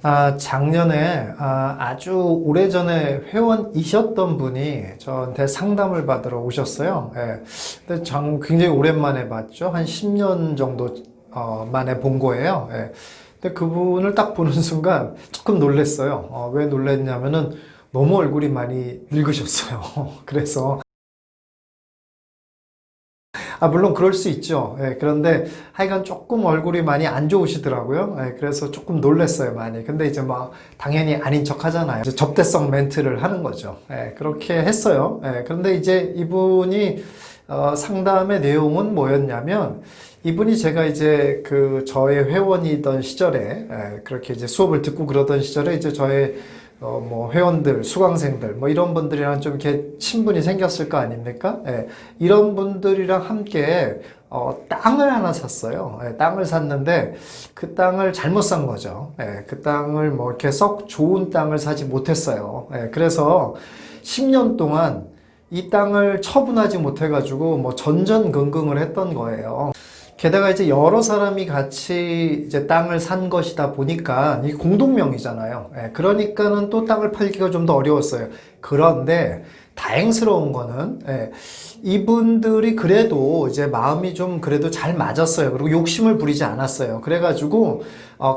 작년에 아주 오래전에 회원이셨던 분이 저한테 상담을 받으러 오셨어요. 예. 근데 굉장히 오랜만에 봤죠. 한 10년 정도 만에 본 거예요. 예. 근데 그분을 딱 보는 순간 조금 놀랐어요. 왜 놀랐냐면은 너무 얼굴이 많이 늙으셨어요. 그래서 물론 그럴 수 있죠. 예, 그런데 하여간 조금 얼굴이 많이 안 좋으시더라고요. 예, 그래서 조금 놀랐어요, 많이. 근데 이제 막 당연히 아닌 척 하잖아요. 이제 접대성 멘트를 하는 거죠. 예, 그렇게 했어요. 예, 그런데 이제 이분이 상담의 내용은 뭐였냐면 이분이 제가 이제 저의 회원이던 시절에 그렇게 이제 수업을 듣고 그러던 시절에 이제 저의 뭐 회원들, 수강생들 뭐 이런 분들이랑 좀 이렇게 친분이 생겼을 거 아닙니까? 예, 이런 분들이랑 함께 땅을 하나 샀어요. 예, 땅을 샀는데 그 땅을 잘못 산 거죠. 예, 그 땅을 뭐 이렇게 썩 좋은 땅을 사지 못했어요. 예, 그래서 10년 동안 이 땅을 처분하지 못해가지고 뭐 전전긍긍을 했던 거예요. 게다가 이제 여러 사람이 같이 이제 땅을 산 것이다 보니까 이게 공동명의잖아요. 예, 그러니까는 또 땅을 팔기가 좀 더 어려웠어요. 그런데 다행스러운 거는 이분들이 그래도 이제 마음이 좀 그래도 잘 맞았어요. 그리고 욕심을 부리지 않았어요. 그래가지고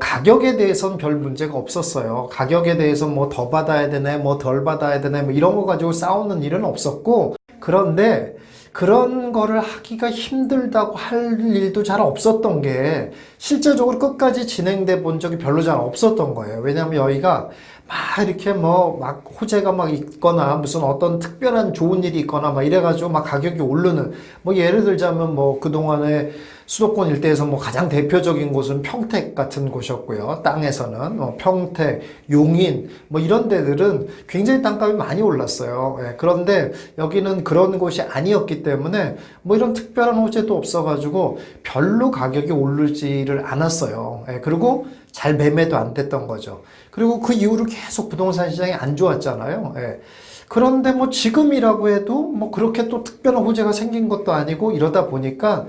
가격에 대해서는 별 문제가 없었어요. 가격에 대해서 뭐 더 받아야 되네, 뭐 덜 받아야 되네, 뭐 이런 거 가지고 싸우는 일은 없었고, 그런데 그런 거를 하기가 힘들다고 할 일도 잘 없었던 게 실제적으로 끝까지 진행돼 본 적이 별로 잘 없었던 거예요. 왜냐하면 여기가 막 이렇게 뭐 막 호재가 막 있거나 무슨 어떤 특별한 좋은 일이 있거나 막 이래가지고 막 가격이 오르는, 뭐 예를 들자면 뭐 그동안에 수도권 일대에서 뭐 가장 대표적인 곳은 평택 같은 곳이었고요. 땅에서는 평택, 용인 뭐 이런 데들은 굉장히 땅값이 많이 올랐어요. 예, 그런데 여기는 그런 곳이 아니었기 때문에 뭐 이런 특별한 호재도 없어가지고 별로 가격이 오르지를 않았어요. 예, 그리고 잘 매매도 안 됐던 거죠. 그리고 그 이후로 계속 부동산 시장이 안 좋았잖아요. 예. 그런데 뭐 지금이라고 해도 뭐 그렇게 또 특별한 호재가 생긴 것도 아니고 이러다 보니까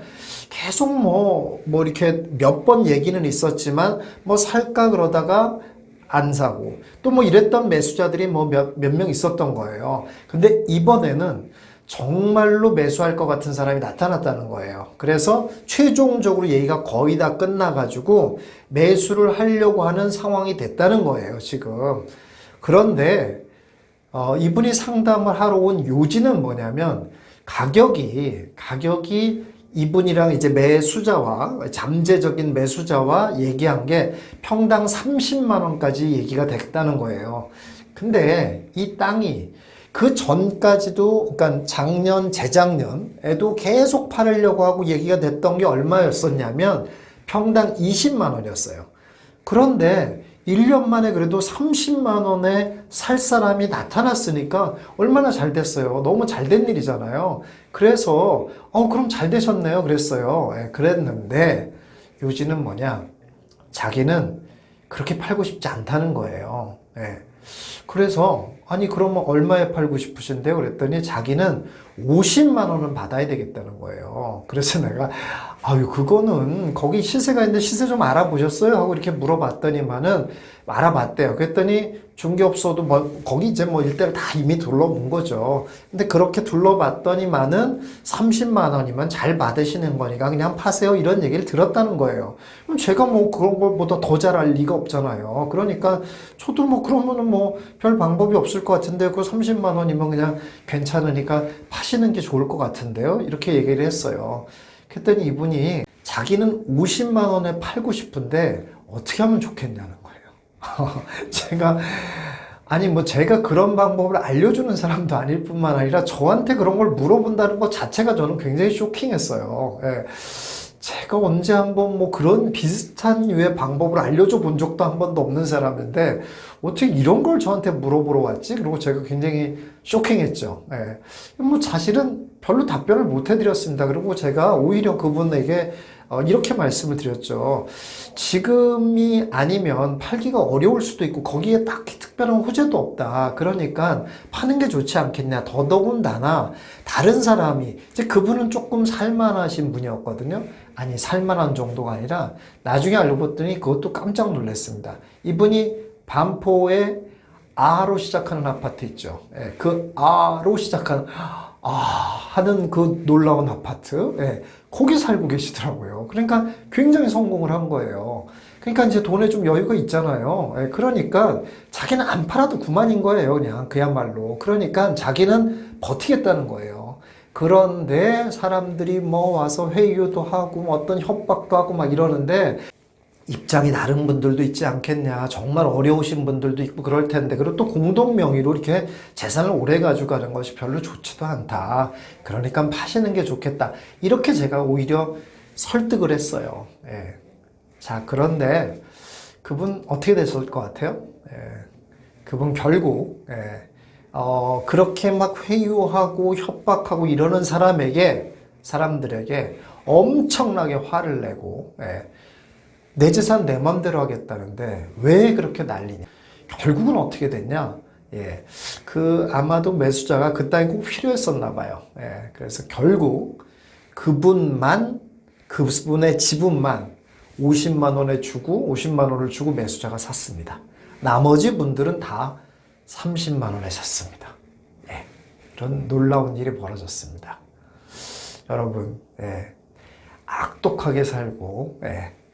계속 뭐 이렇게 몇 번 얘기는 있었지만 뭐 살까 그러다가 안 사고 또 뭐 이랬던 매수자들이 뭐 몇 명 있었던 거예요. 근데 이번에는 정말로 매수할 것 같은 사람이 나타났다는 거예요. 그래서 최종적으로 얘기가 거의 다 끝나가지고 매수를 하려고 하는 상황이 됐다는 거예요, 지금. 그런데 이분이 상담을 하러 온 요지는 뭐냐면 가격이 이분이랑 이제 매수자와 잠재적인 매수자와 얘기한 게 평당 30만 원까지 얘기가 됐다는 거예요. 근데 이 땅이 그 전까지도, 그러니까 작년, 재작년에도 계속 팔으려고 하고 얘기가 됐던 게 얼마였었냐면 평당 20만 원이었어요. 그런데 1년 만에 그래도 30만 원에 살 사람이 나타났으니까 얼마나 잘 됐어요. 너무 잘 된 일이잖아요. 그래서 그럼 잘 되셨네요. 그랬어요. 예, 그랬는데 요지는 뭐냐? 자기는 그렇게 팔고 싶지 않다는 거예요. 예. 그래서 아니 그러면 얼마에 팔고 싶으신데요? 그랬더니 자기는 50만 원은 받아야 되겠다는 거예요. 그래서 내가 그거는 거기 시세가 있는데 시세 좀 알아보셨어요? 하고 이렇게 물어봤더니만은 알아봤대요. 그랬더니 중개업소도 뭐 거기 이제 뭐 일대를 다 이미 둘러본 거죠. 근데 그렇게 둘러봤더니만은 30만 원이면 잘 받으시는 거니까 그냥 파세요, 이런 얘기를 들었다는 거예요. 그럼 제가 뭐 그런 것보다 더 잘할 리가 없잖아요. 그러니까 저도 뭐 그러면은 뭐 별 방법이 없을 것 같은데 그 30만 원이면 그냥 괜찮으니까 파시는 게 좋을 것 같은데요, 이렇게 얘기를 했어요. 그랬더니 이분이 자기는 50만 원에 팔고 싶은데 어떻게 하면 좋겠냐는 거예요. 제가 그런 방법을 알려주는 사람도 아닐 뿐만 아니라 저한테 그런 걸 물어본다는 것 자체가 저는 굉장히 쇼킹했어요. 예. 제가 언제 한번 뭐 그런 비슷한 유의 방법을 알려줘 본 적도 한 번도 없는 사람인데 어떻게 이런 걸 저한테 물어보러 왔지? 그리고 제가 굉장히 쇼킹했죠. 예. 뭐 사실은 별로 답변을 못 해드렸습니다. 그리고 제가 오히려 그분에게 이렇게 말씀을 드렸죠. 지금이 아니면 팔기가 어려울 수도 있고 거기에 딱히 특별한 호재도 없다. 그러니까 파는 게 좋지 않겠냐. 더더군다나 다른 사람이 이제 그분은 조금 살만하신 분이었거든요. 아니 살만한 정도가 아니라 나중에 알고 봤더니 그것도 깜짝 놀랐습니다. 이분이 반포에 아로 시작하는 아파트 있죠. 예, 그 아로 시작하는 하는 그 놀라운 아파트, 예, 거기 살고 계시더라고요. 그러니까 굉장히 성공을 한 거예요. 그러니까 이제 돈에 좀 여유가 있잖아요. 예, 그러니까 자기는 안 팔아도 그만인 거예요. 그냥 그야말로. 그러니까 자기는 버티겠다는 거예요. 그런데 사람들이 뭐 와서 회유도 하고 뭐 어떤 협박도 하고 막 이러는데 입장이 다른 분들도 있지 않겠냐. 정말 어려우신 분들도 있고 그럴 텐데. 그리고 또 공동 명의로 이렇게 재산을 오래 가져가는 것이 별로 좋지도 않다. 그러니까 파시는 게 좋겠다. 이렇게 제가 오히려 설득을 했어요. 예. 자, 그런데 그분 어떻게 됐을 것 같아요? 예. 그분 결국, 그렇게 막 회유하고 협박하고 이러는 사람들에게 엄청나게 화를 내고, 내 재산 내 맘대로 하겠다는데 왜 그렇게 난리냐. 결국은 어떻게 됐냐. 예. 아마도 매수자가 그 땅이 꼭 필요했었나 봐요. 예. 그래서 결국 그분의 지분만 50만 원에 주고 50만 원을 주고 매수자가 샀습니다. 나머지 분들은 다 30만 원에 샀습니다. 예. 이런 놀라운 일이 벌어졌습니다. 여러분, 악독하게 살고,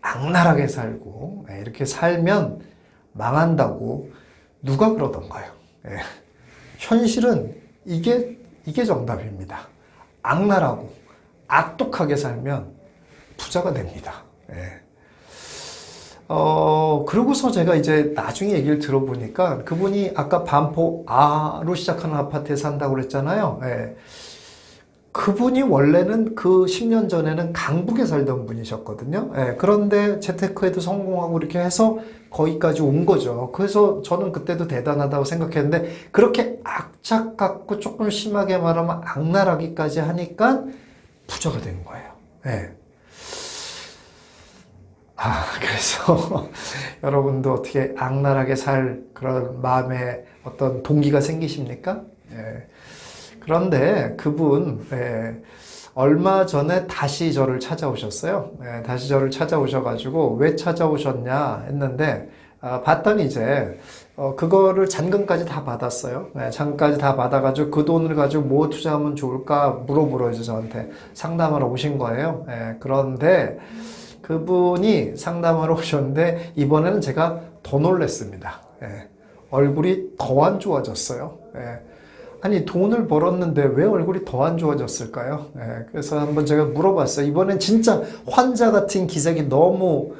악랄하게 살고, 이렇게 살면 망한다고 누가 그러던가요? 현실은 이게 정답입니다. 악랄하고 악독하게 살면 부자가 됩니다. 그러고서 제가 이제 나중에 얘기를 들어보니까 그분이 아까 반포 아로 시작하는 아파트에 산다고 그랬잖아요. 그분이 원래는 그 10년 전에는 강북에 살던 분이셨거든요. 그런데 재테크에도 성공하고 이렇게 해서 거기까지 온 거죠. 그래서 저는 그때도 대단하다고 생각했는데 그렇게 악착 같고 조금 심하게 말하면 악랄하기까지 하니까 부자가 된 거예요. 그래서 여러분도 어떻게 악랄하게 살 그런 마음에 어떤 동기가 생기십니까? 그런데 그분 얼마 전에 다시 저를 찾아오셨어요. 다시 저를 찾아오셔가지고 왜 찾아오셨냐 했는데 봤더니 이제 그거를 잔금까지 다 받았어요. 잔금까지 다 받아가지고 그 돈을 가지고 뭐 투자하면 좋을까 물어보러 이제 저한테 상담하러 오신 거예요. 그런데 그분이 상담하러 오셨는데 이번에는 제가 더 놀랐습니다. 얼굴이 더 안 좋아졌어요. 아니 돈을 벌었는데 왜 얼굴이 더 안 좋아졌을까요? 그래서 한번 제가 물어봤어요. 이번엔 진짜 환자 같은 기색이 너무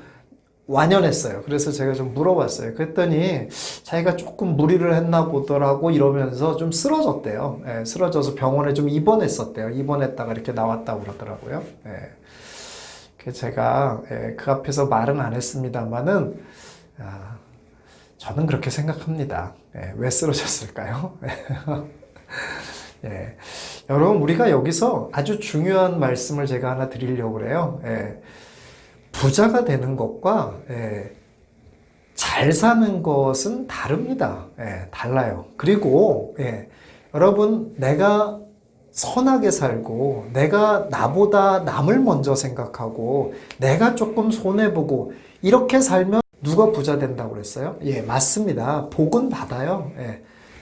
완연했어요. 그래서 제가 좀 물어봤어요. 그랬더니 자기가 조금 무리를 했나 보더라고 이러면서 좀 쓰러졌대요. 쓰러져서 병원에 좀 입원했었대요. 입원했다가 이렇게 나왔다고 그러더라고요. 그래서 제가 그 앞에서 말은 안 했습니다만은 저는 그렇게 생각합니다. 왜 쓰러졌을까요? 여러분 우리가 여기서 아주 중요한 말씀을 제가 하나 드리려고 그래요. 부자가 되는 것과 잘 사는 것은 다릅니다. 달라요. 그리고 여러분 내가 선하게 살고 내가 나보다 남을 먼저 생각하고 내가 조금 손해보고 이렇게 살면 누가 부자 된다고 그랬어요? 맞습니다. 복은 받아요.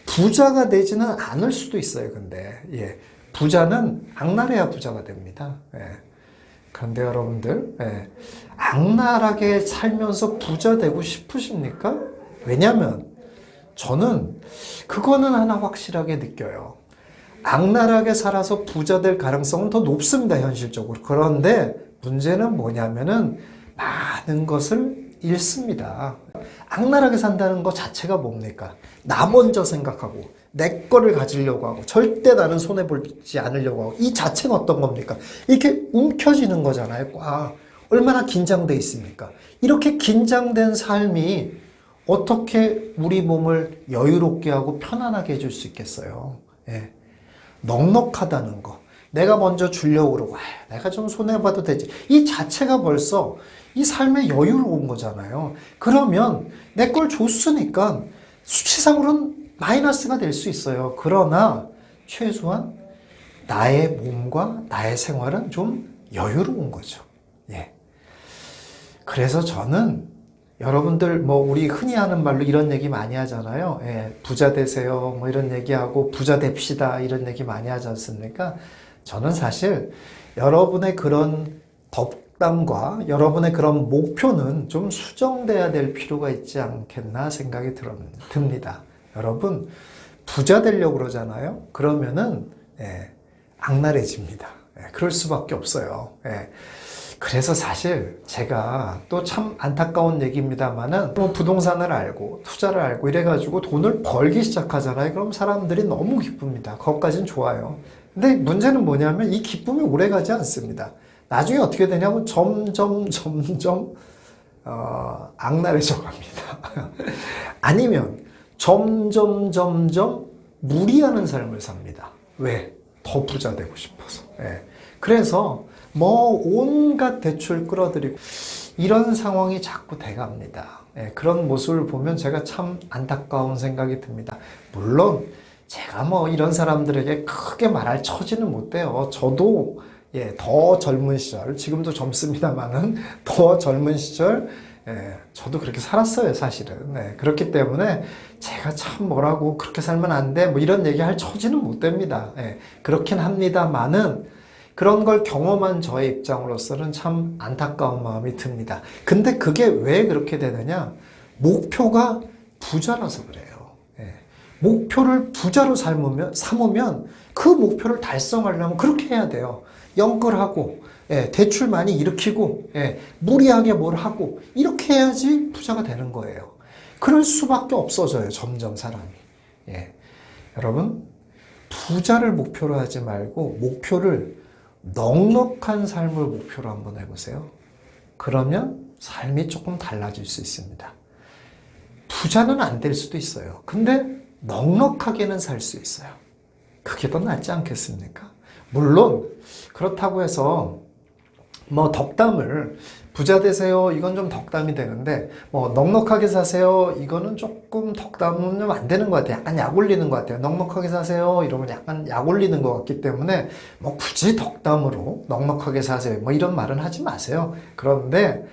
부자가 되지는 않을 수도 있어요. 근데 부자는 악랄해야 부자가 됩니다. 그런데 여러분들 악랄하게 살면서 부자 되고 싶으십니까? 왜냐하면 저는 그거는 하나 확실하게 느껴요. 악랄하게 살아서 부자 될 가능성은 더 높습니다. 현실적으로. 그런데 문제는 뭐냐면은 많은 것을 잃습니다. 악랄하게 산다는 것 자체가 뭡니까? 나 먼저 생각하고 내 거를 가지려고 하고 절대 나는 손해보지 않으려고 하고 이 자체가 어떤 겁니까? 이렇게 움켜쥐는 거잖아요. 꽉. 얼마나 긴장돼 있습니까? 이렇게 긴장된 삶이 어떻게 우리 몸을 여유롭게 하고 편안하게 해줄 수 있겠어요? 넉넉하다는 거. 내가 먼저 주려고 그러고, 내가 좀 손해봐도 되지. 이 자체가 벌써 이 삶의 여유로운 거잖아요. 그러면 내 걸 줬으니까 수치상으로는 마이너스가 될 수 있어요. 그러나 최소한 나의 몸과 나의 생활은 좀 여유로운 거죠. 예. 그래서 저는 여러분들 우리 흔히 하는 말로 이런 얘기 많이 하잖아요. 예, 부자 되세요. 이런 얘기하고 부자 됩시다. 이런 얘기 많이 하지 않습니까? 저는 사실 여러분의 그런 덕담과 여러분의 그런 목표는 좀 수정돼야 될 필요가 있지 않겠나 생각이 듭니다. 여러분 부자 되려고 그러잖아요. 그러면은 악랄해집니다. 그럴 수밖에 없어요. 그래서 사실 제가 또 참 안타까운 얘기입니다만은 부동산을 알고 투자를 알고 이래가지고 돈을 벌기 시작하잖아요. 그럼 사람들이 너무 기쁩니다. 그것까진 좋아요. 근데 문제는 뭐냐면 이 기쁨이 오래가지 않습니다. 나중에 어떻게 되냐면 점점 악랄해져 갑니다. 아니면 점점 무리하는 삶을 삽니다. 왜? 더 부자 되고 싶어서. 그래서 온갖 대출 끌어들이고 이런 상황이 자꾸 돼갑니다. 그런 모습을 보면 제가 참 안타까운 생각이 듭니다. 물론 제가 이런 사람들에게 크게 말할 처지는 못 돼요. 저도 더 젊은 시절, 지금도 젊습니다만은 더 젊은 시절 저도 그렇게 살았어요, 사실은. 그렇기 때문에 제가 참 뭐라고 그렇게 살면 안 돼, 이런 얘기 할 처지는 못 됩니다. 그렇긴 합니다만은 그런 걸 경험한 저의 입장으로서는 참 안타까운 마음이 듭니다. 근데 그게 왜 그렇게 되느냐? 목표가 부자라서 그래요. 목표를 부자로 삼으면 그 목표를 달성하려면 그렇게 해야 돼요. 영끌하고 대출 많이 일으키고 무리하게 뭘 하고 이렇게 해야지 부자가 되는 거예요. 그럴 수밖에 없어져요. 점점 사람이. 여러분 부자를 목표로 하지 말고 목표를 넉넉한 삶을 목표로 한번 해보세요. 그러면 삶이 조금 달라질 수 있습니다. 부자는 안 될 수도 있어요. 근데 넉넉하게는 살 수 있어요. 그게 더 낫지 않겠습니까? 물론 그렇다고 해서 덕담을 부자 되세요 이건 좀 덕담이 되는데 넉넉하게 사세요 이거는 조금 덕담은 좀 안 되는 것 같아요. 약간 약 올리는 것 같아요. 넉넉하게 사세요 이러면 약간 약 올리는 것 같기 때문에 굳이 덕담으로 넉넉하게 사세요 이런 말은 하지 마세요. 그런데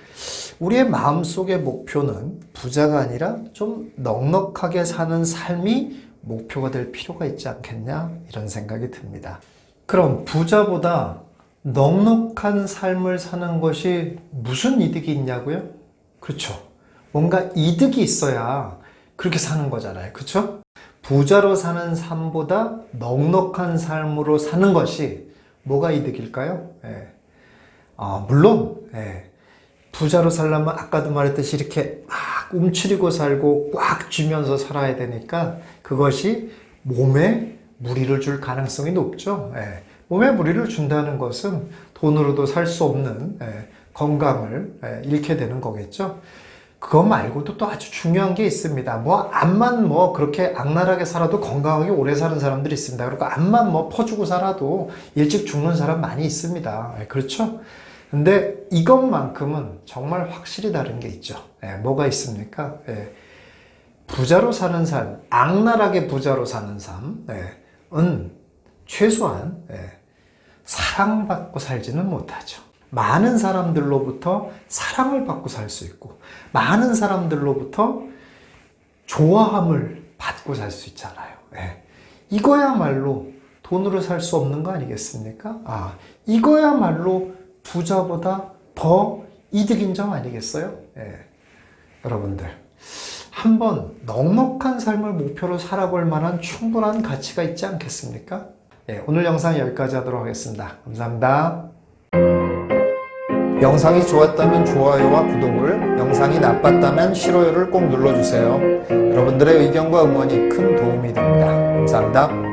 우리의 마음속의 목표는 부자가 아니라 좀 넉넉하게 사는 삶이 목표가 될 필요가 있지 않겠냐 이런 생각이 듭니다. 그럼 부자보다 넉넉한 삶을 사는 것이 무슨 이득이 있냐고요? 그렇죠. 뭔가 이득이 있어야 그렇게 사는 거잖아요. 그렇죠? 부자로 사는 삶보다 넉넉한 삶으로 사는 것이 뭐가 이득일까요? 물론 부자로 살려면 아까도 말했듯이 이렇게 막 움츠리고 살고 꽉 쥐면서 살아야 되니까 그것이 몸에 무리를 줄 가능성이 높죠. 몸에 무리를 준다는 것은 돈으로도 살 수 없는 건강을 잃게 되는 거겠죠. 그것 말고도 또 아주 중요한 게 있습니다. 암만 그렇게 악랄하게 살아도 건강하게 오래 사는 사람들이 있습니다. 그리고 암만 퍼주고 살아도 일찍 죽는 사람 많이 있습니다. 그렇죠? 근데 이것만큼은 정말 확실히 다른 게 있죠. 뭐가 있습니까? 부자로 사는 삶, 악랄하게 부자로 사는 삶은 최소한 사랑받고 살지는 못하죠. 많은 사람들로부터 사랑을 받고 살 수 있고 많은 사람들로부터 좋아함을 받고 살 수 있잖아요. 이거야말로 돈으로 살 수 없는 거 아니겠습니까? 이거야말로 부자보다 더 이득인 점 아니겠어요? 여러분들 한번 넉넉한 삶을 목표로 살아볼 만한 충분한 가치가 있지 않겠습니까? 오늘 영상 여기까지 하도록 하겠습니다. 감사합니다. 영상이 좋았다면 좋아요와 구독을, 영상이 나빴다면 싫어요를 꼭 눌러주세요. 여러분들의 의견과 응원이 큰 도움이 됩니다. 감사합니다.